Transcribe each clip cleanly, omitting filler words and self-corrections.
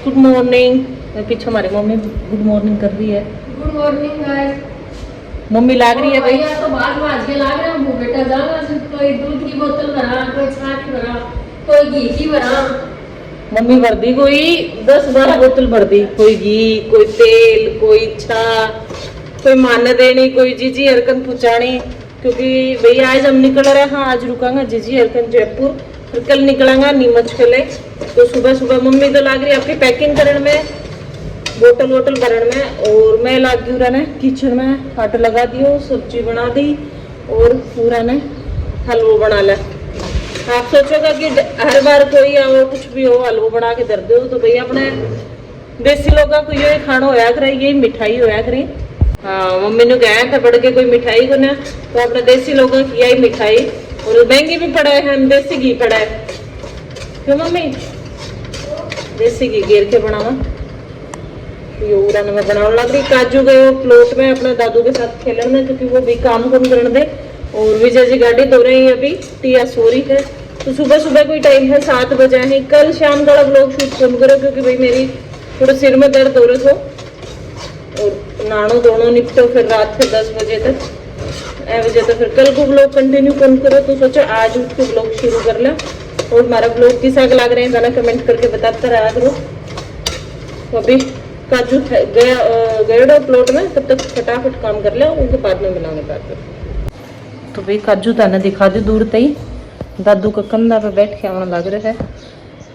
Good morning. पीछे हमारी mummy good morning कर रही है। Good morning guys. मम्मी लाग रही है भाई। तो बात माज के लाग रहे हैं। वो बेटा जाना कोई दूध की बोतल भरा, कोई छाछ भरा, कोई घी की भरा। मम्मी भर दी कोई 10-12 बोतल भर दी। कोई घी, कोई तेल, कोई छा, कोई मान देनी, कोई जीजी हरकन पुचानी। क्योंकि भैया आज हम निकल रहे हैं। हाँ आज रुकांगा जीजी हरकन जयपुर, फिर कल निकलांगा नीमच के लिए। तो सुबह सुबह मम्मी तो लाग रही है आपकी पैकिंग करने में, बोतल वोटल भरण में, और मैं लाग गई रहने किचन में। आटा लगा दियो, सब्जी बना दी और पूरा ने हलवा बना लिया। आप सोचोगा कि हर बार कोई आओ कुछ भी हो हलवा बना के धर दो, तो भैया अपने देसी लोगों को ये खाना होया करे, यही मिठाई होया करे। हाँ मम्मी ने कहा था बढ़ के कोई मिठाई को ना, तो अपने देसी लोगों की यही मिठाई, और महंगी भी पड़ा है, हम देसी घी पड़ा है। क्यों मम्मी? देसी घी घेर के बनावा यूरा में बनाने लग रही। काजू गए वो प्लॉट में अपने दादू के साथ खेलने में, क्योंकि वो भी काम कम करने दे। और विजय जी गाड़ी धो रही है, अभी टिया सो रही है। तो सुबह सुबह कोई टाइम है 7 बजे है। कल शाम का व्लॉग शूट कम करो, क्योंकि भाई मेरी थोड़ा सिर में दर्द हो रहा था, और नानो दोनों निपटो फिर रात के 10 बजे तक ए बजे। तो फिर कल को व्लॉग कंटिन्यू कम करो, तो सोचो आज उठ के व्लॉग शुरू कर लो। और हमारा व्लॉग किसा लग रहे हैं गाना कमेंट करके बताते रहा करो। तो अभी काजू गया प्लॉट में, तब तक फटाफट काम कर ले, उनके बाद में मिलाने का। तो भाई काजू ताने दिखा दी दूर तई। दादू का कंधा पे बैठ के आना लग रहा है।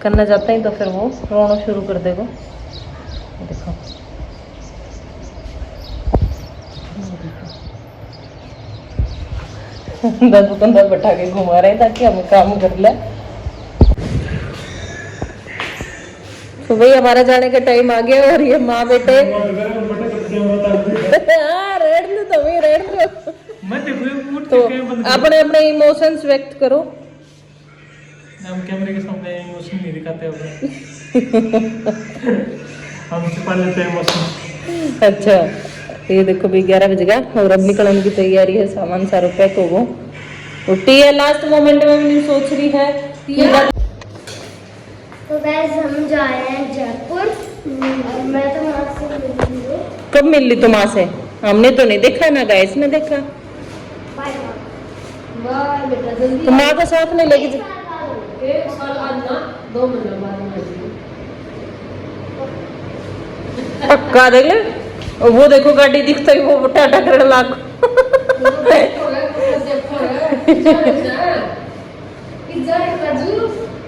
करना जाता ही तो फिर वो रोना शुरू कर देगा। देखो दादू कंधा बैठा के घुमा रहे हैं ताकि हम काम कर ले। तो भाई हमारा जाने का टाइम आ गया, और ये माँ बेटे तो अपने अपने इमोशंस व्यक्त करो। हम कैमरे के सामने इमोशन नहीं दिखाते हम छुपा लेते हैं इमोशन। अच्छा ये देखो भाई 11 बज गया, और अब निकलने की तैयारी है। सामान सारा पैक होगा। और टिया लास्ट मोमेंट में मैंने सोच रही है तो गाइस हम जा रहे हैं जयपुर, और मैं तो वहाँ से मिलूंगी। कब मिल ली तुम से? हमने तो नहीं देखा ना, गाइस ने देखा। बाय बाय बेटा जल्दी। तो माँ का साथ नहीं लगी। एक साल आज ना 2 महीने बाद में पक्का देख ले। और वो देखो गाड़ी दिखता ही वो टाटा करने लाग।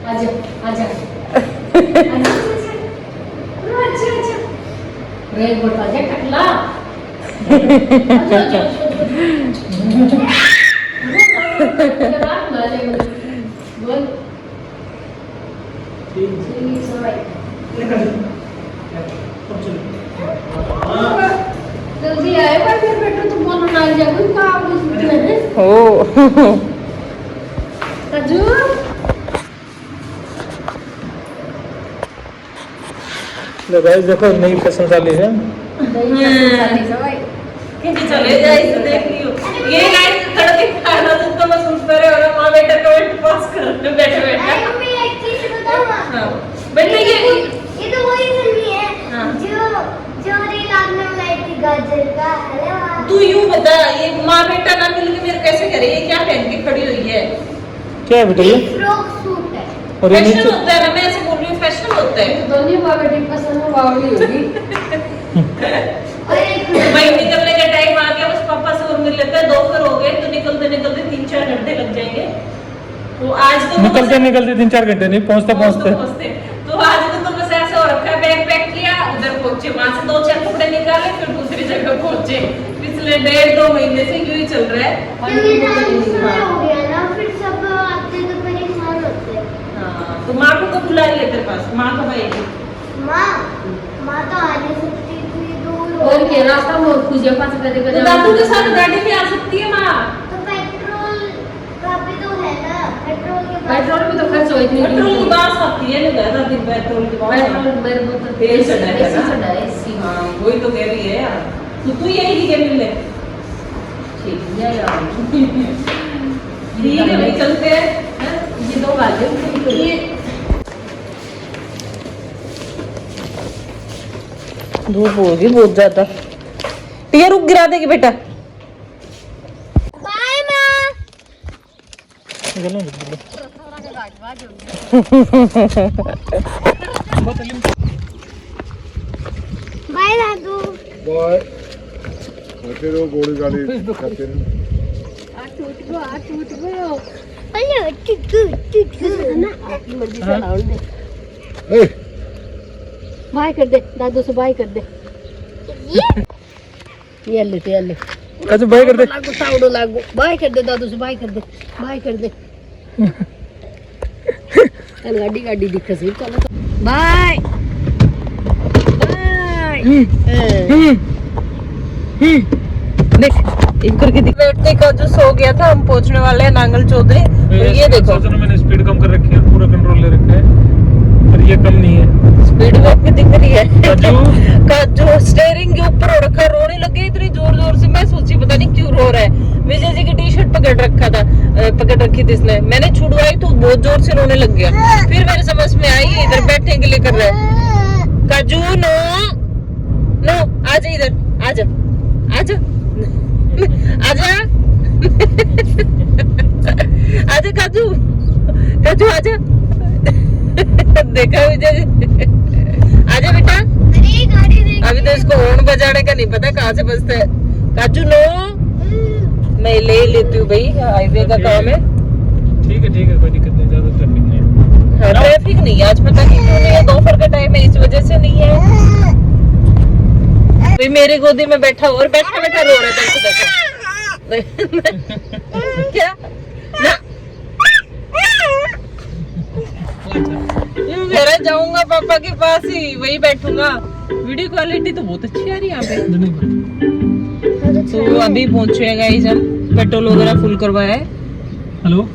आजा आजा रे बोटा जे टकला बोल जल्दी आए पर फिर बेटा तुम बोलो ना जा कोई काम है ओ राजू तो गाइस देखो नई फैशन वाली है। चले जाए तो देख लियो। ये गाइस तड़के खाना तो मैं सोच रहे हो ना, मां बेटा कमेंट पास कर दो बैठे बैठे। मम्मी एक चीज बताओ। हां बेटा ये तो वही फिल्म है। हाँ। जो रील आपने बनाई थी गाजर का हलवा। तू यूं बता, ये मां बेटा ना मिलके मेरे कैसे करे? ये क्या पहन के खड़ी हुई है? क्या है बेटा ये? फ्रॉक सूट है। और ये फैशन नीचे होता है ना, मैं ऐसे बोल रही हूँ फैशन होता है। दोनों बाबा डी पसंद में बावली होगी। और एक भाई निकलने का टाइम आ गया, बस पापा से और मिल लेते हैं। 2 फिर हो गए, तो निकलते निकलते 3-4 घंटे लग जाएंगे। तो आज तो निकलते निकलते 3-4 घंटे नहीं पहुंचते पहुंचते। तो आज तो बस ऐसे हो रखा है, बैग पैक किया, उधर पहुंचे, वहां से 2-4 कपड़े निकाले, फिर दूसरी जगह पहुंचे। पिछले 1.5-2 महीने से यूं ही चल रहा है। क्योंकि ट्रांसफर हो गया ना, फिर सब आते तो परेशान होते हैं। हाँ तो माँ को तो बुला रही है तेरे पास? माँ कब आएगी? माँ तो आ नहीं सकती थी, दूर और के रास्ता में पूजा पाठ करके तो दादू के साथ गाड़ी में आ सकती है माँ। तो पेट्रोल का भी तो है ना, पेट्रोल के पास पेट्रोल भी तो खर्च हो इतनी पेट्रोल की बात आती है ना, दादा दिन पेट्रोल की बात। पेट्रोल मेरे को तो तेल चढ़ा है ना? चढ़ा है इसी। हाँ वही तो कह रही है यार। तो तू यही के मिल ले। ठीक है यार। ठीक है भाई चलते हैं। ये 2 बातें ये धूप होगी बहुत ज्यादा। टिया रुक, गिरा देगी बेटा। बाय माँ। बाय दादू। बाय। फिर वो गोली गाली खाते हैं। अरे ना आपकी मर्जी से लाउड दे। बाय कर दे दादू से, बाय कर दे। ये ले ते ले। काजू बाय कर दे। लागो साउडो लागो। बाय कर दे दादू से, बाय कर दे। बाय कर दे। चल गाड़ी गाड़ी दिख सी चल। बाय। बाय। देख एक करके दिख। बैठने का जो सो गया था, हम पहुंचने वाले हैं नांगल चौधरी। और ये देखो मैंने स्पीड कम कर रखी है, पूरा कंट्रोल ले रखा है, पर ये कम नहीं है। स्पीड में आपको दिख रही है काजू का जो स्टीयरिंग के ऊपर हो रखा, रोने लगे इतनी जोर जोर से। मैं सोची पता नहीं क्यों रो रहा है। विजय जी की टी शर्ट पकड़ रखा था, पकड़ रखी थी इसने। मैंने छुड़वाई तो बहुत जोर से रोने लग गया। फिर मेरे समझ में आई इधर बैठने के लिए कर रहा है। काजू नो नो, आजा इधर, आजा आजा आजा आजा काजू, काजू आजा। देखा विजय जी, आजा बेटा। अरे गाड़ी देख। अभी तो इसको हॉर्न बजाने का नहीं पता कहाँ से बजता है। काजू नो, मैं ले लेती हूँ भाई, हाईवे का काम है। ठीक है, कोई दिक्कत नहीं, ज्यादा ट्रैफिक नहीं है। हाँ, ट्रैफिक नहीं है आज, पता नहीं क्यों नहीं है। दोपहर का टाइम है, इस वजह से नहीं है। भाई मेरी गोदी में बैठा और बैठा बैठा रो रहा था, इसको देखो। क्या ना यूं कह रहा है, जाऊंगा पापा के पास ही, वही बैठूंगा। वीडियो क्वालिटी तो बहुत अच्छी आ रही है यहाँ पे। तो अभी पहुंचे गाइस हम, पेट्रोल वगैरह फुल करवाया है। हेलो,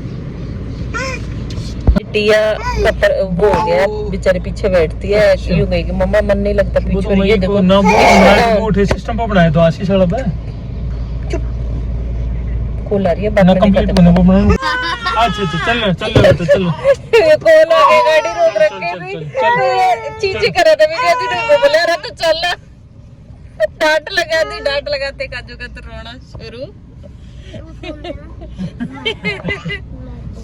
टिया का वो हो गया, बेचारी पीछे बैठती है। यूं गई कि मम्मा मन नहीं लगता वो पीछे। तो और ये देखो ना वो उठे सिस्टम पर बनाया तो आशीष वाला पे कॉल आ रही है, ना बात नहीं कंप्लीट करते। बने वो बना। अच्छा कॉल आ गई, गाड़ी रोक रखी थी, चीची कर रहा था विजय जी ने, बोला रहा तो चल। डांट लगाते काजू का तो रोना शुरू।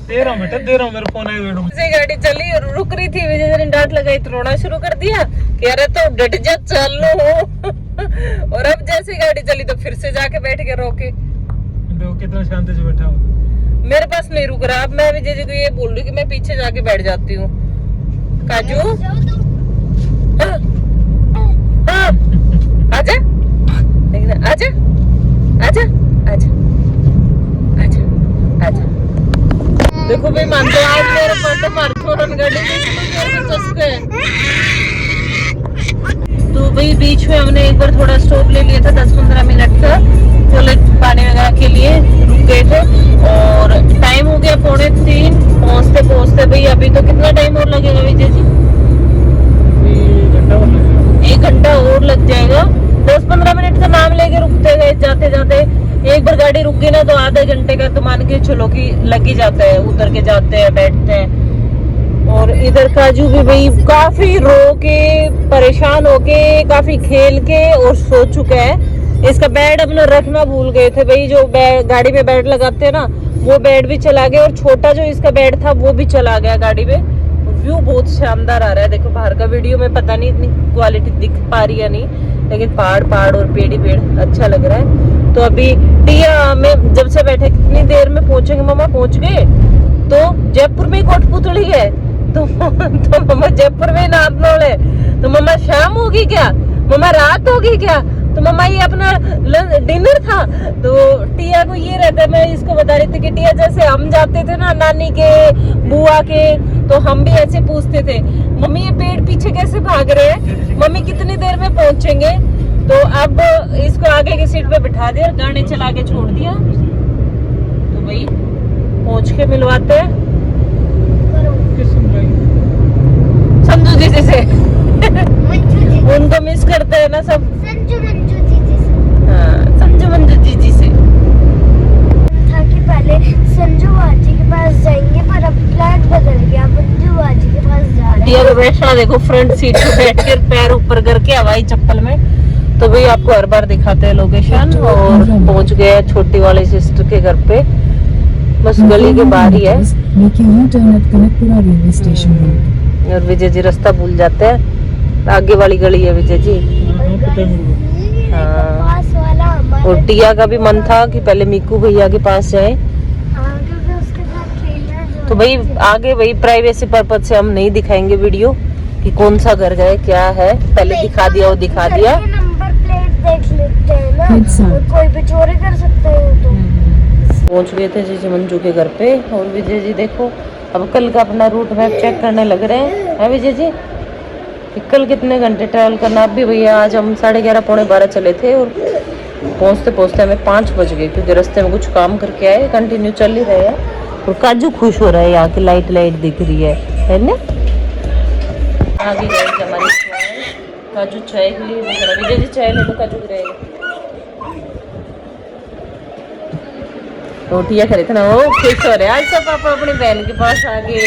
दे रहा हूँ बेटा, दे रहा हूँ, मेरा फोन आएगा मैडम। से गाड़ी चली और रुक रही थी, विजय जी ने डांट लगाई तो रोना शुरू कर दिया कि अरे तो डट जा, चल लो। और अब जैसे गाड़ी चली तो फिर से जाके बैठ के रोके। देखो कितना शांति से बैठा हूँ। मेरे पास नहीं रुक रहा। अब मैं विजय जी को ये बोल रही कि मैं पीछे जाके बैठ जाती हूँ। काजू हाँ, हाँ, आजा, लेकिन आजा आजा आजा आजा आजा। देखो भाई मान तो आज मेरे पर तो मार थोड़न गाड़ी में चस्का है। तो भाई बीच में हमने एक बार थोड़ा स्टॉप ले लिया था, 10-15 मिनट का, टॉयलेट पानी वगैरह के लिए रुक गए थे। और टाइम हो गया 2:45 पहुंचते भाई। अभी तो कितना टाइम और लगेगा विजय जी? 1 घंटा और लग जाएगा। 10-15 मिनट का नाम लेके रुकते गए, जाते जाते एक बार गाड़ी रुक गई ना तो आधे घंटे का तो मान के चलो कि लग ही जाता है। उतर के जाते हैं, बैठते हैं। और इधर काजू भी भाई काफी रो के, परेशान होके, काफी खेल के और सो चुका है। इसका बेड अपना रखना भूल गए थे भाई। जो गाड़ी में बेड लगाते हैं ना, वो बेड भी चला गया। और छोटा जो इसका बेड था वो भी चला गया गाड़ी में। व्यू बहुत शानदार आ रहा है। देखो बाहर का वीडियो में पता नहीं इतनी क्वालिटी दिख पा रही है नहीं, लेकिन पहाड़ और पेड़ ही पेड़ अच्छा लग रहा है। तो अभी टिया में जब से बैठे, कितनी देर में पहुंचेंगे? मम्मा पहुंच गए तो जयपुर में कोटपुतली है तो मम्मा जयपुर में नापनोल है। तो मम्मा शाम होगी क्या? मम्मा रात होगी क्या? तो मम्मा ये अपना डिनर था। तो टिया को ये रहता है, मैं इसको बता रही थी कि टिया जैसे हम जाते थे ना नानी के, बुआ के, तो हम भी ऐसे पूछते थे मम्मी ये पेड़ पीछे कैसे भाग रहे हैं, मम्मी कितनी देर में पहुंचेंगे। तो अब इसको आगे की सीट पे बिठा दिया, गाने चला के छोड़ दिया। तो भाई पहुंच के मिलवाते हैं संजू जी से। उनको मिस करते हैं ना सब। संजू मंजू दीदी से। हाँ, संजू मंजू जी से था कि पहले संजू बाजी के पास जाएंगे, पर अब प्लान बदल गया, मंजू बाजी के पास जा रहे हैं। टिया को और बैठना देखो फ्रंट सीट पे बैठ कर पैर ऊपर करके हवाई चप्पल में। तो भाई आपको हर बार दिखाते हैं लोकेशन। और पहुंच गए हैं छोटी वाली सिस्टर के घर पे, बस गली के बाहर ही है। और विजय जी रास्ता भूल जाते हैं, आगे वाली गली है विजय जी। हाँ, पास वाला हमारे और टिया का भी मन था कि पहले मीकू भैया के पास जाए, क्योंकि उसके साथ खेलना जो तो भाई आगे वही प्राइवेसी पर्पज से हम नहीं दिखाएंगे वीडियो कि कौन सा घर गए क्या है। पहले दिखा दिया वो दिखा दिया। नंबर प्लेट देख लेते हैं ना, और कोई भी चोरी कर सकता है तो। पहुंच गए थे जीजी मंजू के घर पे। और विजय जी देखो अब कल का अपना रूट मैप चेक करने लग रहे हैं, है विजय जी कि कल कितने घंटे ट्रैवल करना। अब भी भैया आज हम 11:30 पौने 12 चले थे और पहुंचते पहुंचते हमें 5 बज गए, क्योंकि रास्ते में कुछ काम करके आए, कंटिन्यू चल ही रहे हैं। और काजू खुश हो रहा है, यहाँ की लाइट दिख रही है ना। आगे गए हमारी चाय, काजू चाय के लिए विजय जी चाय ले लो, काजू गिराएगा। रोटियाँ खरीद थे ना, वो खुश हो रहे हैं आज सब पापा अपनी बहन के पास आ गए।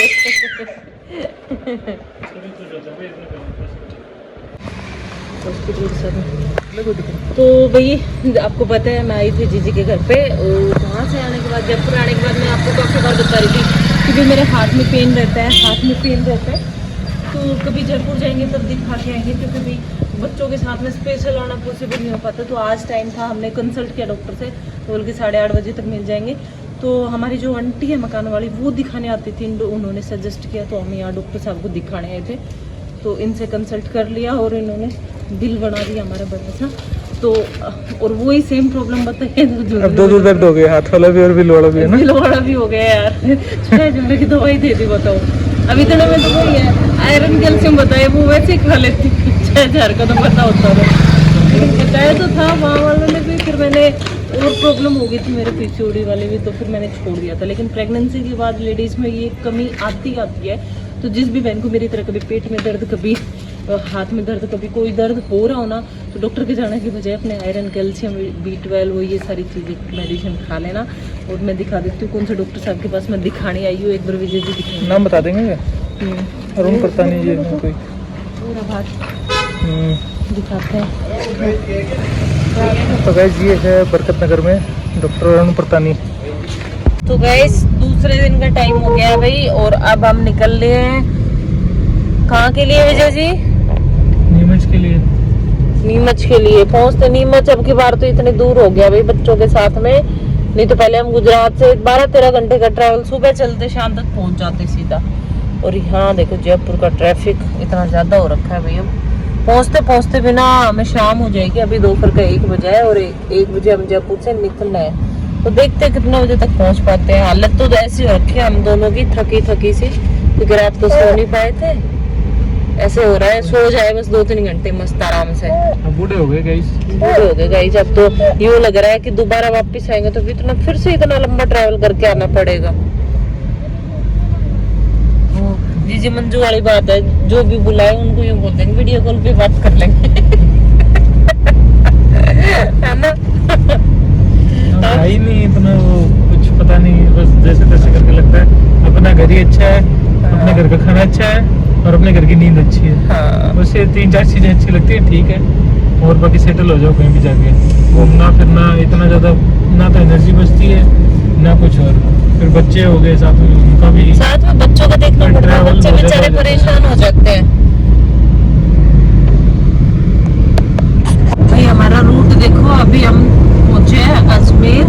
तो भाई आपको पता है मैं आई थी जीजी के घर पे, और वहाँ से आने के बाद जयपुर आने के बाद मैं आपको काफ़ी बार बता रही थी कि मेरे हाथ में पेन रहता है, तो कभी जयपुर जाएंगे तब दिखा के आएंगे, क्योंकि भाई बच्चों के साथ में स्पेशल आना पॉसिबल नहीं हो पाता। तो आज टाइम था, हमने कंसल्ट किया डॉक्टर से, तो बोल के 8:30 बजे तक मिल जाएंगे। तो हमारी जो आंटी है मकान वाली वो दिखाने आती थी, उन्होंने सजेस्ट किया, तो हम यहाँ डॉक्टर साहब को दिखाने आए थे। तो इनसे कंसल्ट कर लिया और इन्होंने बिल बना दिया हमारा बड़ा सा। तो और वही सेम प्रॉब्लम बताइए, अब दो दर्द हो गए, हाथ वाला भी और बिल वाला भी है ना। बिल वाला भी हो गया यार। 6 हजार की दवाई दे दी, बताओ। अभी इतने में तो वही है, आयरन कैल्शियम बताया, वो वैसे ही खा लेती। 6,000 का तो पता होता था, लेकिन बताया तो था वहाँ वालों ने भी। फिर मैंने और प्रॉब्लम हो गई थी मेरे पीसीओडी वाले भी, तो फिर मैंने छोड़ दिया था। लेकिन प्रेगनेंसी के बाद लेडीज़ में ये कमी आती है। तो जिस भी बहन को मेरी तरह कभी पेट में दर्द, कभी हाथ में दर्द, कभी कोई दर्द हो रहा हो ना, तो डॉक्टर के जाने की बजाय अपने आयरन कैल्शियम B12 वो ये सारी चीज़ें मेडिसिन खा लेना। और मैं दिखा देती हूँ कौन से डॉक्टर साहब के पास मैं दिखाने आई हूँ। एक बार विजय जी दिखाएंगे, नाम बता देंगे क्या? अरुण प्रतानी जी कोई पूरा बात दिखाते हैं। तो गाइस ये है बरकत नगर में डॉक्टर अरुण प्रतानी। तो गाइस दूसरे दिन का टाइम हो गया भाई, और अब हम निकल रहे हैं कहाँ के लिए विजय जी? नीमच के लिए। नीमच के लिए पहुँचते। नीमच अब की बार तो इतनी दूर हो गया भाई बच्चों के साथ में, नहीं तो पहले हम गुजरात से 12-13 घंटे का ट्रैवल सुबह चलते शाम तक पहुँच जाते सीधा। और यहाँ देखो जयपुर का ट्रैफिक इतना ज्यादा हो रखा है भाई, अब पहुँचते पहुँचते भी ना हमें शाम हो जाएगी। अभी दोपहर का 1 बजे है और 1 बजे हम जयपुर से निकलना है। तो देखते हैं कितने बजे तक पहुँच पाते हैं। हालत तो ऐसी हो रखी है हम दोनों की, थकी सी, क्योंकि रात को सो नहीं पाए थे। ऐसे हो रहा है सो जाए बस 2-3 घंटे मस्त आराम से। अब बूढ़े हो गए गाइस। अब तो यूँ लग रहा है कि दोबारा वापस आएंगे तो फिर से इतना लंबा ट्रैवल करके आना पड़ेगा। जीजी मंजू वाली बात है, जो भी बुलाए उनको यूँ बोल देंगे वीडियो कॉल पे बात कर लेंगे। है ना? ही नहीं इतना, वो कुछ पता नहीं, बस जैसे तैसे करके लगता है अपना घर ही अच्छा है, अपने घर का खाना अच्छा है और अपने घर की नींद अच्छी है। हाँ। बस ये 3-4 चीजें अच्छी लगती है, ठीक है। और बाकी सेटल हो जाओ कहीं भी जाके, घूमना फिरना इतना ज्यादा ना तो एनर्जी बचती है ना कुछ और। फिर बच्चे हो गए साथ में, उनका भी साथ में बच्चों का देखना पड़ता है, बच्चे बेचारे परेशान हो जाते हैं भाई। हमारा रूट देखो, अभी हम पहुंचे हैं अजमेर,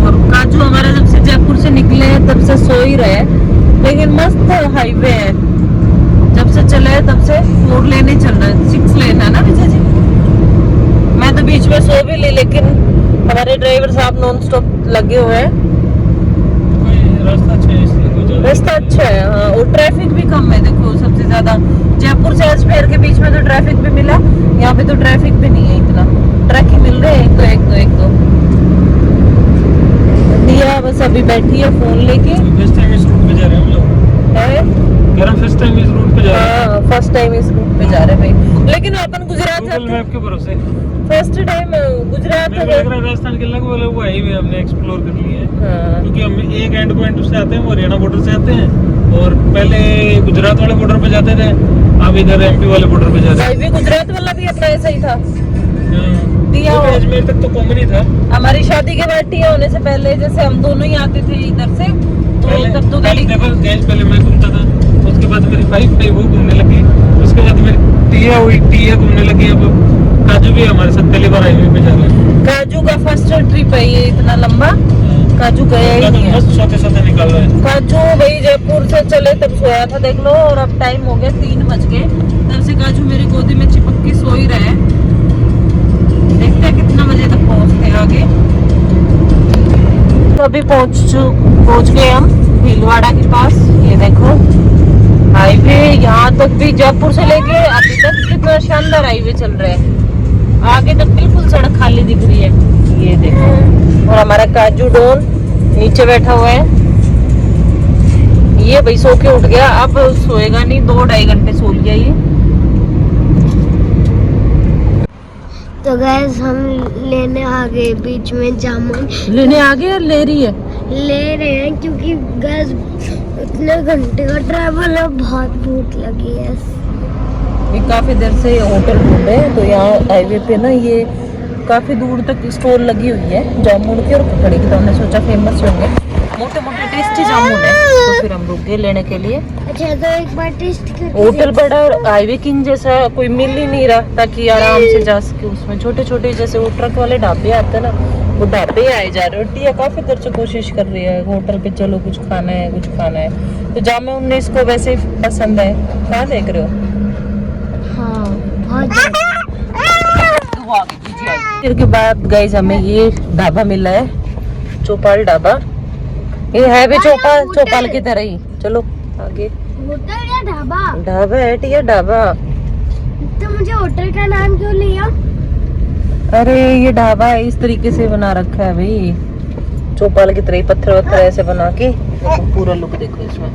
और काजू हमारा जब से जयपुर से निकले हैं तब से सो ही रहे, लेकिन मस्त हाईवे है। जब से चले तब से 4 लेन ही चल रहा है, 6 लेन है ना विजय जी? मैं तो बीच में सो भी ली, लेकिन हमारे ड्राइवर साहब नॉन स्टॉप लगे हुए हैं। रास्ता अच्छा है, इसलिए कोई ज्यादा रास्ता अच्छा है हाँ, और ट्रैफिक भी कम है। देखो सबसे ज्यादा जयपुर से अजमेर के बीच में तो ट्रैफिक भी मिला, यहाँ पे तो ट्रैफिक भी नहीं है इतना। ट्रक ही मिल रहे हैं एक दो। दिया बस अभी बैठी है फोन लेके। फर्स्ट टाइम इस रूट पे जा रहे हैं हम लोग, है फर्स्ट टाइम इस रूट पे जा रहे हैं। हाँ, फर्स्ट टाइम इस रूट पे जा रहे हैं भाई, लेकिन अपन गुजरात गूगल मैप के भरोसे फर्स्ट टाइम गुजरात मेरे को लग रहा है राजस्थान के लगभग वो हाईवे हमने एक्सप्लोर कर लिए हैं। हाँ। क्योंकि हम एक एंड पॉइंट से आते हैं, वो हरियाणा बॉर्डर से आते हैं, और पहले गुजरात वाले बॉर्डर पे जाते थे, अब इधर एमपी वाले बॉर्डर पे जाते भाई भी गुजरात वाला भी अपना ऐसा ही था। हैं। टिया तो अजमेर तक तो कॉमन ही था। हमारी शादी के बाद टिया होने से पहले जैसे हम दोनों ही आते थे इधर से, तो तब तो गाड़ी देखो गैस पहले मैं घूमता था, उसके बाद मेरी वाइफ पे वो घूमने लगी, उसके बाद मेरी टिया हुई, टिया घूमने लगी। अब काजू भी हमारे साथ पहली बार हाईवे पे जा रहा है। काजू का फर्स्ट ट्रिप है ये, इतना लंबा काजू गया ही नहीं है। मस्त सोते सोते निकल रहा है। काजू भाई जयपुर से चले तब सोया था देख लो, और अब टाइम हो गया 3 बज गए, तब से काजू मेरी गोदी में चिपक के सो ही रहा है। देखते हैं कितना बजे तक पहुंचते हैं आगे। तो अभी पहुंच गए हम भीलवाड़ा के पास। ये देखो हाईवे, यहाँ तक भी जयपुर से लेके अभी तक कितना शानदार हाईवे चल रहा है। आगे तक बिल्कुल सड़क खाली दिख रही है, ये देखो। और हमारा काजू डॉन नीचे बैठा हुआ है, ये भाई सो के उठ गया, अब सोएगा नहीं, 2-2.5 घंटे सो लिया ये। तो गैस हम लेने आ गए बीच में जामुन। लेने आ गए, ले रही है। ले रहे हैं क्योंकि गैस इतने घंटे का ट्रैवल है, बहुत भूख लगी है। ये काफी देर से होटल ढूंढे, तो यहाँ हाईवे पे ना ये काफी दूर तक स्टोर लगी हुई है जामुन की और ककड़ी की, तो हमने सोचा फेमस होंगे, मोटे मोटे टेस्टी जामुन है, तो फिर हम रुक गए लेने के लिए। अच्छा तो एक बार टेस्ट कर। होटल बड़ा और हाईवे किंग जैसा कोई मिल ही नहीं रहा, ताकि आराम से जा सके। उसमें छोटे छोटे जैसे वो ट्रक वाले ढाबे आते हैं ना, वो ढाबे आए जा रहे। और टिया काफी देर से कोशिश कर रही है होटल पे, चलो कुछ खाना है कुछ खाना है। तो जामुन हमने इसको वैसे ही पसंद है। कहाँ देख रहे हो? हाँ बहुत फिर के बाद गाइस हमें ये ढाबा मिला है, चौपाल ढाबा। ये है भी चौपाल की तरह ही। चलो आगे। होटल या ढाबा? ढाबा है टिया, ढाबा। तो मुझे होटल का नाम क्यों लिया? अरे ये ढाबा है, इस तरीके से बना रखा है भाई, चौपाल की तरह ही, पत्थर वत्थर ऐसे बना के। देखो पूरा लुक देखो इसमें।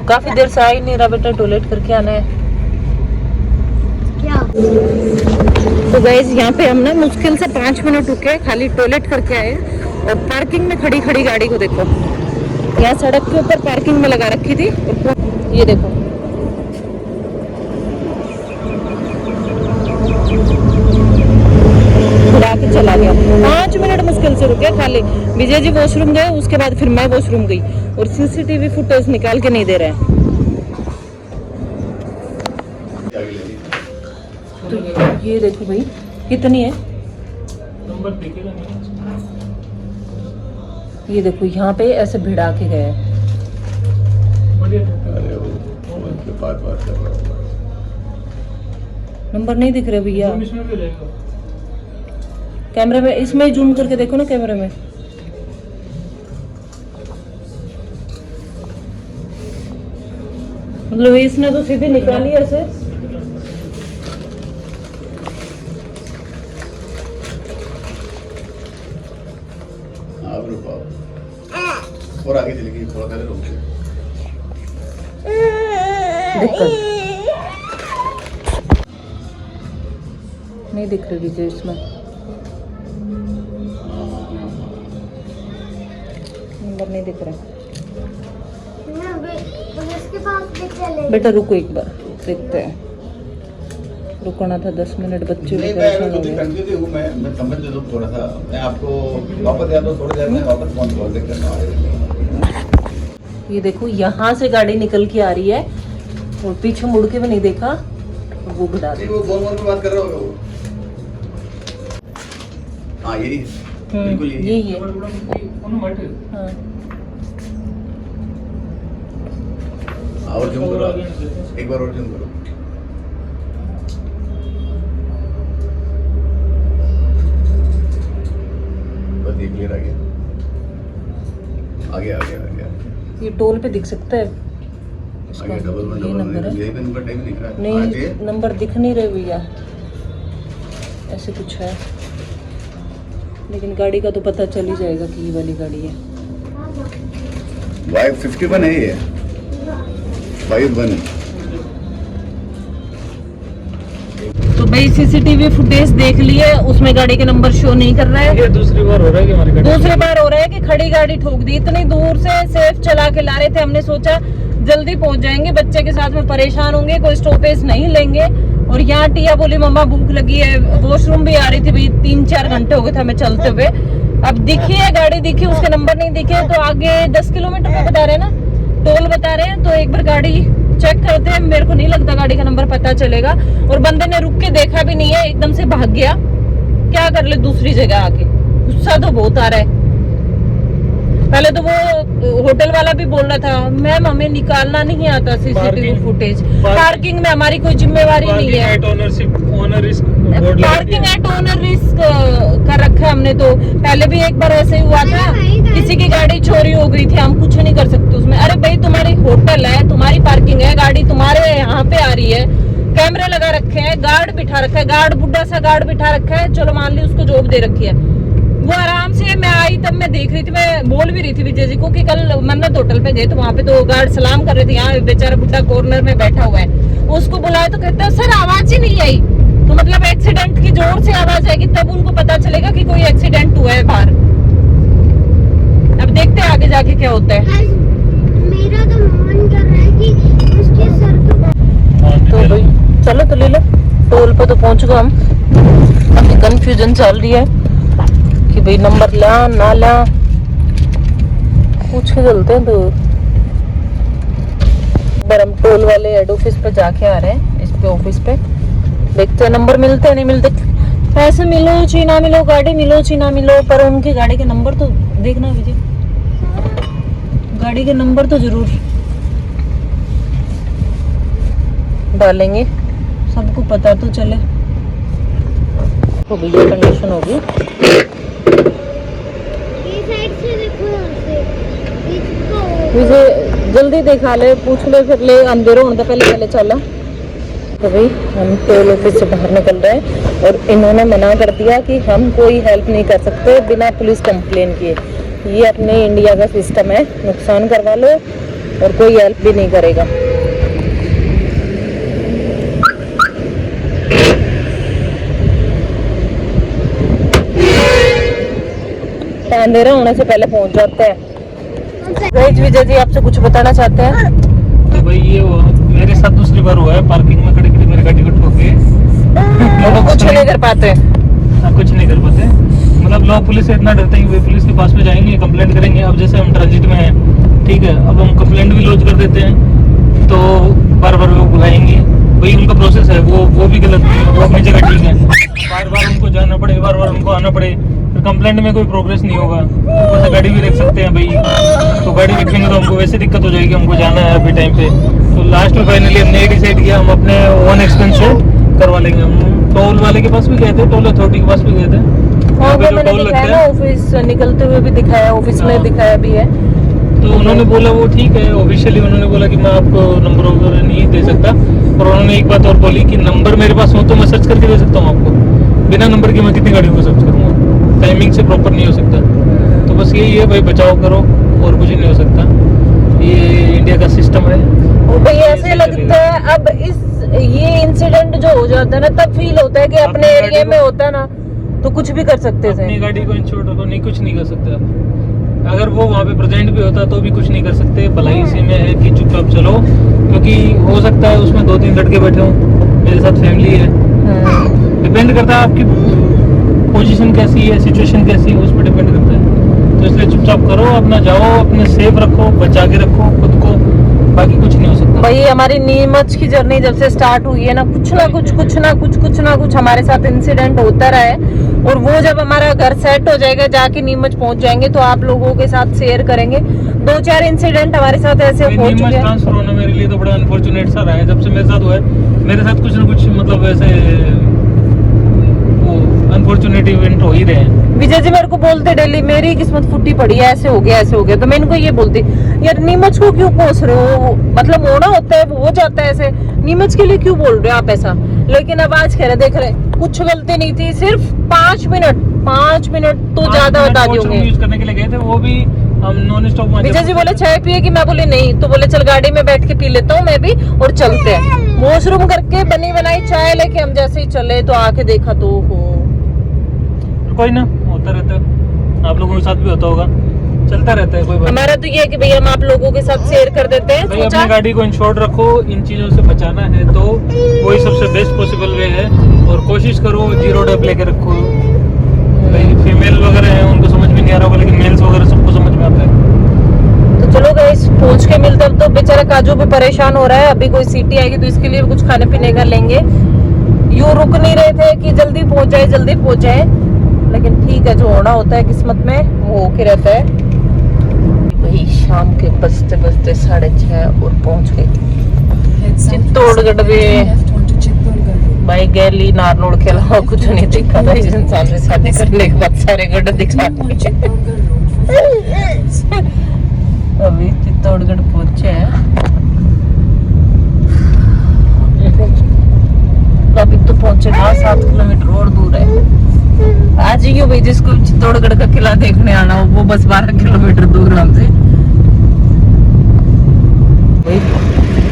काफी देर से आ ही नहीं रहा बेटा, टॉयलेट करके आना है। क्या? तो गाइस यहाँ पे हम ना मुश्किल से 5 मिनट रुके, खाली टॉयलेट करके आए। और पार्किंग में खड़ी खड़ी गाड़ी को देखो, यहाँ सड़क के ऊपर पार्किंग में लगा रखी थी। और ये देखो खुला के चला गया। 5 मिनट मुश्किल से रुके खाली। विजय जी वॉशरूम गए, उसके बाद फिर मैं वॉशरूम गई, और सीसीटीवी फुटेज निकाल के नहीं दे रहे हैं। तो ये देखो भाई कितनी है, नंबर दिखेगा नहीं। ये देखो यहाँ पे ऐसे भिड़ा के गए। बढ़िया। अरे वो बात कर रहा हूँ। नंबर नहीं दिख रहे भैया इसमें भी रहेगा। कैमरे में, इसमें जूम करके देखो ना कैमरे में। मतलब इसने तो सीधे निकाली ऐसे। आप रुको और आगे चलेगी, थोड़ा पहले रुक जाओ। नहीं दिख रही विजय इसमें, नंबर नहीं दिख रहा। पुलिस के पास भी चले। बेटा रुको एक बार देखते हैं, रुकना था 10 मिनट, बच्चे नहीं, भी मैं परेशान हो तो गए। कंफ्यूज हूँ। मैं समझ दूँ थोड़ा सा। मैं आपको वापस याद हो, थोड़ी देर में वापस फोन कॉल देख करना। ये देखो यहाँ से गाड़ी निकल के आ रही है, और पीछे मुड़ के भी नहीं देखा, और वो भिड़ा नहीं, दी। वो फोन में बात कर रहा होगा वो। हाँ यही है, बिल्कुल यही है। है। हाँ। और जूम करो, एक बार और जूम करो। बस ये क्लियर आ गया, आ गया आ गया आ गया। ये टोल पे दिख सकता है इसका, आगे डबल ये नंबर है। यही पे नंबर टाइम नहीं रहा। नहीं नंबर दिख नहीं रहे भैया, ऐसे कुछ है, लेकिन गाड़ी का तो पता चल ही जाएगा कि ये वाली गाड़ी है। वाई 51 है ये, 51। तो भाई सीसीटीवी फुटेज देख लिए, उसमें गाड़ी के नंबर शो नहीं कर रहा है। ये दूसरी बार हो रहा है कि हमारी गाड़ी दूसरी बार हो रहा है कि खड़ी गाड़ी ठोक दी। इतनी दूर से सेफ चला के ला रहे थे, हमने सोचा जल्दी पहुंच जाएंगे, बच्चे के साथ में परेशान होंगे, कोई स्टॉपेज नहीं लेंगे। और यहाँ टिया बोली मम्मा भूख लगी है, वॉशरूम भी आ रही थी भाई, 3-4 घंटे हो गए थे हमें चलते हुए। अब दिखी है गाड़ी, दिखी, उसके नंबर नहीं दिखे, तो आगे 10 किलोमीटर पे बता रहे हैं ना, टोल बता रहे हैं, तो एक बार गाड़ी चेक करते हैं। मेरे को नहीं लगता गाड़ी का नंबर पता चलेगा। और बंदे ने रुक के देखा भी नहीं है, एकदम से भाग गया। क्या कर ले दूसरी जगह आके, गुस्सा तो बहुत आ रहा है। पहले तो वो होटल वाला भी बोल रहा था मैम हमें निकालना नहीं आता सीसीटीवी फुटेज, पार्किंग में हमारी कोई जिम्मेवारी नहीं है। पार्किंग एट ओनर रिस्क कर रखा है हमने। तो पहले भी एक बार ऐसे ही हुआ था, किसी की गाड़ी चोरी हो गई थी, हम कुछ नहीं कर सकते उसमें। अरे भाई तुम्हारी होटल है, तुम्हारी पार्किंग है, गाड़ी तुम्हारे यहाँ पे आ रही है, कैमरे लगा रखे हैं, गार्ड बिठा रखा है, गार्ड बुढ़ा सा गार्ड बिठा रखा है, चलो मान ली उसको जॉब दे रखी है, वो आराम से। मैं आई तब मैं देख रही थी, मैं बोल भी रही थी विजय जी को कि कल मन्नत होटल पे गए तो वहाँ पे तो गार्ड सलाम कर रहे थे, यहाँ बेचारा बुढ़ा कॉर्नर में बैठा हुआ है। उसको बुलाया तो कहता है सर आवाज ही नहीं आई। तो मतलब एक्सीडेंट की जोर से आवाज आएगी तब उनको पता चलेगा कि कोई एक्सीडेंट हुआ है बाहर। अब देखते हैं आगे जाके क्या होता है। मेरा तो मन कर रहा है कि उसके सर तो भाई चलो तो ले लो, टोल पे तो पहुंच गए हम। अभी कंफ्यूजन चल रही है कि भाई नंबर ला ना ला, पूछ के चलते हैं। तो बार हम टोल वाले हेड ऑफिस पे जाके आ रहे हैं, इस पे ऑफिस पे देखते हैं नंबर मिलते हैं नहीं मिलते। पैसे मिलो ची ना मिलो, गाड़ी मिलो ची ना मिलो, पर उनकी गाड़ी के नंबर तो देखना विजय, गाड़ी के नंबर तो जरूर डालेंगे, सबको पता तो चले। तो भी ये कंडीशन होगी। ये साइड से देखो, यहाँ से इसको मुझे जल्दी दिखा ले, पूछ ले, फिर ले, अंधेरा होने से पहले चला। तो भाई हम टोल ऑफिस से बाहर निकल रहे हैं और इन्होंने मना कर दिया कि हम कोई हेल्प नहीं कर सकते बिना पुलिस कंप्लेन किए। ये अपने इंडिया का सिस्टम है, नुकसान करवा लो और कोई हेल्प भी नहीं करेगा। अंधेरा होने से पहले पहुंच जाते हैं। विजय जी आपसे कुछ बताना चाहते हैं? तो भाई ये मेरे साथ दूसरी बार हुआ है, पार्किंग में खड़ी खड़ी मेरी गाड़ी को ठोक के। वो कुछ नहीं कर पाते। कुछ नहीं कर पाते, मतलब लोग पुलिस से इतना डरते हैं कि पुलिस के पास में जाएंगे, कंप्लेंट करेंगे। अब जैसे हम ट्रांजिट में हैं, ठीक है, अब हम कंप्लेंट भी लॉन्च कर देते हैं तो बार बार वो बुलाएंगे। वही उनका प्रोसेस है, वो भी गलत है, वो अपनी जगह ठीक है। बार बार उनको जाना पड़े, बार बार उनको आना पड़े, फिर कंप्लेंट में कोई प्रोग्रेस नहीं होगा। वैसे गाड़ी भी रख सकते हैं भाई, तो गाड़ी रखेंगे तो हमको वैसे दिक्कत हो जाएगी, हमको जाना है अभी टाइम पे। तो लास्ट में फाइनली हमने ये डिसाइड किया हम अपने ओन एक्सपेंस से करवा लेंगे। हम टोल वाले के पास भी गए थे, टोल अथॉरिटी के पास भी गए थे। हाँ, वो मैंने दिखाया ना, ऑफिस निकलते हुए भी दिखाया, ऑफिस में दिखाया भी है। तो उन्होंने बोला वो ठीक है, ऑफिशियली उन्होंने बोला कि मैं आपको नंबर वगैरह नहीं दे सकता। और उन्होंने एक बात और बोली कि नंबर मेरे पास हो तो मैं सर्च करके दे सकता हूँ आपको, बिना नंबर के मैं कितनी गाड़ियों को सर्च करूँगा, टाइमिंग से प्रॉपर नहीं हो सकता। तो बस यही है भाई, बचाव करो और कुछ नहीं हो सकता, ये इंडिया का सिस्टम है। भाई ऐसे लगता है अब ये इंसिडेंट जो हो जाता है ना, तब फील होता है कि अपने एरिया में होता ना तो कुछ भी कर सकते थे। अपनी गाड़ी को इंश्योर रखो, नहीं कुछ नहीं कर सकते आप। अगर वो वहाँ पे प्रेजेंट भी होता तो भी कुछ नहीं कर सकते। भलाई इसी में है कि चुपचाप चलो, क्योंकि हो सकता है उसमें 2-3 लड़के बैठे हों, मेरे साथ फैमिली है, डिपेंड करता है आपकी पोजीशन कैसी है, सिचुएशन कैसी है, उस पर डिपेंड करता है। तो इसलिए चुपचाप करो, अपना जाओ, अपने सेफ रखो, बचा के रखो खुद को, बाकी कुछ नहीं हो सकता। भाई हमारी नीमच की जर्नी जब से स्टार्ट हुई है ना, कुछ ना कुछ हमारे साथ इंसिडेंट होता रहा है। और वो जब हमारा घर सेट हो जाएगा, जाके नीमच पहुंच जाएंगे तो आप लोगों के साथ शेयर करेंगे। 2-4 इंसिडेंट हमारे साथ ऐसे हो चुके हैं। ट्रांसफर होना मेरे लिए तो बड़ा अनफॉर्चुनेट सा रहा है। जब से मेरे साथ हुआ है, मेरे साथ कुछ ना कुछ मतलब ऐसे वो अनफॉर्चुनेट इवेंट हो ही रहे हैं। विजय जी मेरे को बोलते डेली मेरी किस्मत फुटी पड़ी है, ऐसे हो गया ऐसे हो गया। तो मैं इनको ये बोलती, यार नीमच को क्यों कोस रहे हो, मतलब होना होता है वो हो जाता है, ऐसे नीमच के लिए क्यों बोल रहे हो आप ऐसा। लेकिन अब आज कह रहे देख रहे कुछ गलती नहीं थी, सिर्फ 5 मिनट तो ज्यादा बता दी होंगे। यूज करने के लिए गए थे, वो भी हम नॉन स्टॉप विजय जी बोले चाय पिएगी, मैं बोली नहीं, तो बोले चल गाड़ी में बैठ के पी लेता हूँ मैं भी और चलते हैं। वॉशरूम करके बनी बनाई चाय लेके हम जैसे ही चले तो आके देखा तो हो। कोई ना, होता रहता है, आप लोगों के साथ भी होता होगा, चलता रहता है, कोई बात हमारा तो ये है कि भैया हम आप लोगों के साथ शेयर कर देते हैं। भाई। सोचा अपनी गाड़ी को इंश्योर्ड रखो, इन चीजों से बचाना है तो वही सबसे बेस्ट पॉसिबल वे है, और कोशिश करो जीरो डब लेके रखो। भाई फीमेल वगैरह हैं उनको समझ में नहीं आ रहा होगा, लेकिन मेल्स वगैरह सबको समझ में आता है। तो चलो गाइस पहुंच के मिलते हैं। तो बेचारा काजू भी परेशान हो रहा है, अभी कोई सीटी आएगी तो इसके लिए भी कुछ खाने पीने का लेंगे। यूं रुक नहीं रहे थे कि जल्दी पहुंच जाए जल्दी पहुंच जाए, लेकिन ठीक है, जो होना होता है किस्मत में वो होके रहता है। वही शाम के बजते बजते 6:30 और पहुंच गए चित्तौड़गढ़ भी। भाई गैली नारनोड़ के अलावा कुछ नहीं दिखा था इस इंसान से शादी करने के बाद, सारे गढ़ दिखा। अभी चित्तौड़गढ़ पहुंचे हैं, तो अभी तो पहुंचेगा 7 किलोमीटर और दूर है। आज ही भाई जिसको चित्तौड़गढ़ का किला देखने आना हो वो बस 12 किलोमीटर दूर हमसे।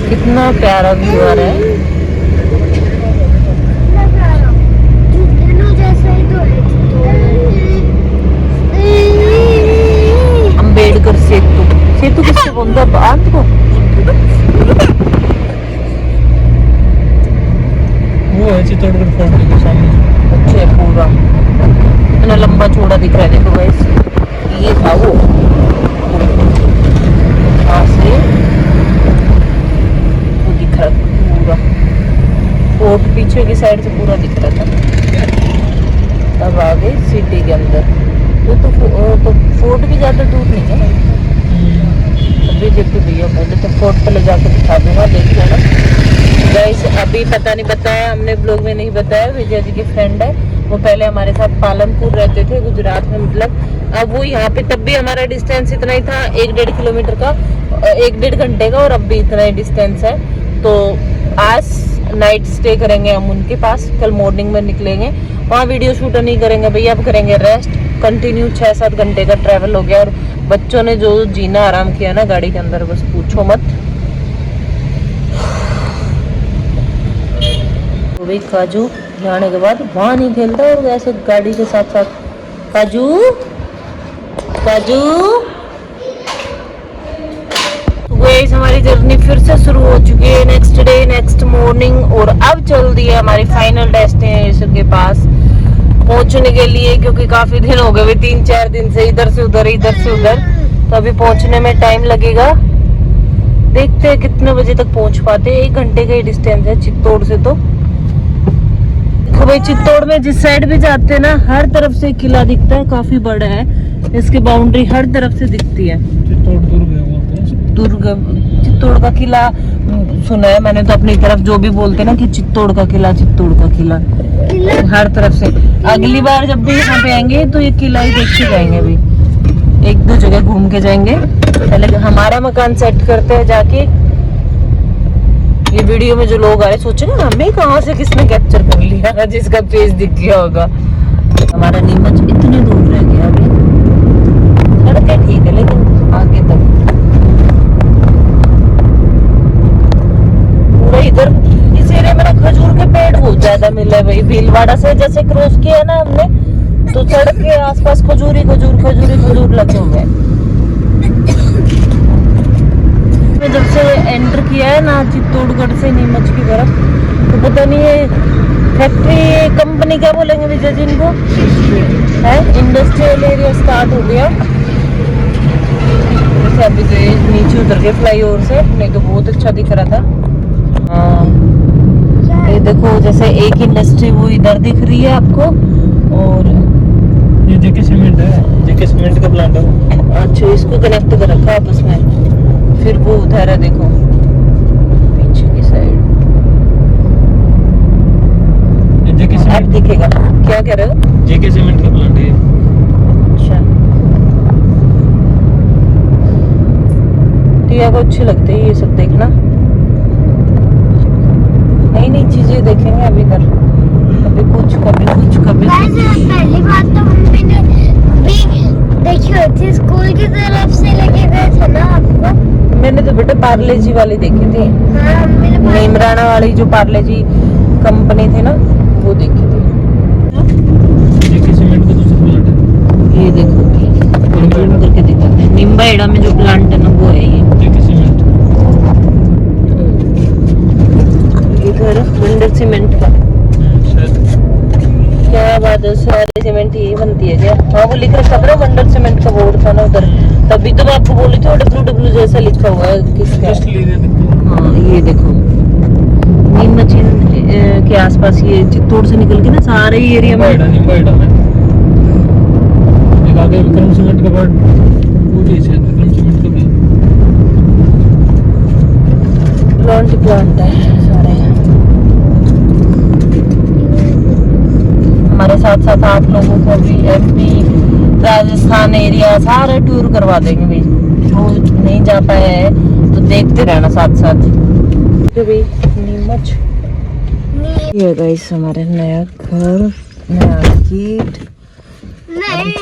कितना प्यारा व्यू आ रहा है। अम्बेडकर सेतु, सेतु किससे बोलता है बांध को? वो है चित्तौड़गढ़ फोर्ट के सामने। अच्छा पूरा इतना लंबा चौड़ा दिख रहा है, देखो गाइस ये था वो, यहाँ से वो दिख रहा पूरा फोर्ट, पीछे की साइड से पूरा दिख रहा था। अब आ गए सिटी के अंदर। वो तो फोर्ट भी ज्यादा दूर नहीं है। अभी देखो भैया बोले तो फोर्ट पे ले जाकर दिखा दूंगा, देख लेना गाइस। अभी पता नहीं बताया हमने, ब्लॉग में नहीं बताया, विजय जी के फ्रेंड है वो, पहले हमारे साथ पालनपुर रहते थे गुजरात में, मतलब अब वो यहाँ पे, तब भी हमारा डिस्टेंस इतना ही था 1-1.5 किलोमीटर का, 1-1.5 घंटे का, और अब भी इतना ही डिस्टेंस है। तो आज नाइट स्टे करेंगे हम उनके पास, कल मॉर्निंग में निकलेंगे। वहाँ वीडियो शूट नहीं करेंगे भैया, अब करेंगे रेस्ट। कंटिन्यू 6-7 घंटे का ट्रैवल हो गया, और बच्चों ने जो जीना आराम किया ना गाड़ी के अंदर, बस पूछो मत। तो भाई काजू जाने के बाद वहाँ नहीं खेलता, और ऐसे गाड़ी के साथ साथ काजू काजू। गाइस हमारी जर्नी फिर से शुरू हो चुकी है, नेक्स्ट डे नेक्स्ट मॉर्निंग, और अब चल दी है हमारी फाइनल डेस्टिनेशन के पास पहुंचने के लिए, क्योंकि काफी दिन हो गए, 3-4 दिन से इधर से उधर इधर से उधर, तो अभी पहुंचने में टाइम लगेगा। देखते हैं कितने बजे तक पहुंच पाते हैं। 1 घंटे का ही डिस्टेंस है चित्तौड़ से। तो देखो भाई चित्तौड़ में जिस साइड भी जाते हैं ना, हर तरफ से किला दिखता है, काफी बड़ा है, इसकी बाउंड्री हर तरफ से दिखती है। दुर्ग चित्तौड़ का किला सुना है मैंने, तो अपनी तरफ जो भी बोलते ना कि चित्तौड़ का किला, चित्तौड़ का किला, हर तरफ से। अगली बार जब भी यहाँ पे आएंगे तो ये किला ही देख के जाएंगे। अभी 1-2 जगह घूम के जाएंगे, पहले हमारा मकान सेट करते हैं जाके। ये वीडियो में जो लोग आ रहे सोचेंगे हमें कहाँ से किसने कैप्चर कर लिया, जिसका पेज दिख गया होगा। हमारा नीमच इतनी दूर रह गया, अभी सड़कें ठीक है लेकिन आगे तक पूरा इधर इस एरिया में ना खजूर के पेड़ बहुत ज्यादा मिले भाई। भीलवाड़ा से जैसे क्रॉस किया है ना हमने, तो सड़क के आसपास खजूर लगे हुए हैं। जब से एंटर किया है ना चित्तौड़गढ़ से नीमच की तरफ, तो पता नहीं ये फैक्ट्री कंपनी क्या बोलेंगे विजय जी इनको, है इंडस्ट्रियल एरिया स्टार्ट हो गया। जैसे अभी तो ये नीचे उतर के फ्लाईओवर से, नहीं तो बहुत अच्छा दिख रहा था। ये देखो जैसे एक इंडस्ट्री वो इधर दिख रही है आपको, और ये जेके सीमेंट है, जेके सीमेंट का प्लांट है। अच्छा इसको कनेक्ट कर रखा आपस में, फिर वो उधर है देखो पीछे की साइड, जेके अब सीमेंट दिखेगा। क्या कह रहे हो? जेके सीमेंट का प्लांट है। अच्छा टिया को अच्छी लगती है ये सब देखना, नई नई चीजें देखेंगे अभी कर, कभी कुछ कभी कुछ कभी कुछ। पहली बात तो मम्मी ने देखियो थी स्कूल की तरफ से लेके गए थे ना आपको। मैंने तो बेटा पार्ले जी वाली देखी थी, हाँ मेरे पास नीमराना वाली जो पार्ले जी कंपनी थी ना वो देखी थी। देखिए सीमेंट का दूसरा प्लांट है। ये देखो जूम करके दिखाते हैं, निम्बाहेड़ा में जो प्लांट है ना वो है ये। देखिए सीमेंट इधर वंडर सीमेंट का शायद क्या बात है, सारे सीमेंट यही बनती है क्या? हाँ वो लिख रखा था वंडर सीमेंट का बोर्ड था ना उधर, तभी तो मैं आपको बोली थी डब्ल्यू जैसा लिखा हुआ है किसका। जस्ट ले रहे देखते हाँ ये देखो नीमच के आसपास, ये चित्तौड़ से निकल के ना सारे ही एरिया में निम्बाहेड़ा में एक आगे विक्रम सीमेंट का पार्ट वो भी शायद विक्रम सीमेंट का भी प्लांट है सारे। हमारे साथ साथ आप लोगों को भी एमपी राजस्थान एरिया सारे टूर करवा देंगे भाई, जो नहीं जा पाए हैं तो देखते रहना साथ साथ। जो भी नीमच ये गाइस हमारे नया घर, नया गेट। नहीं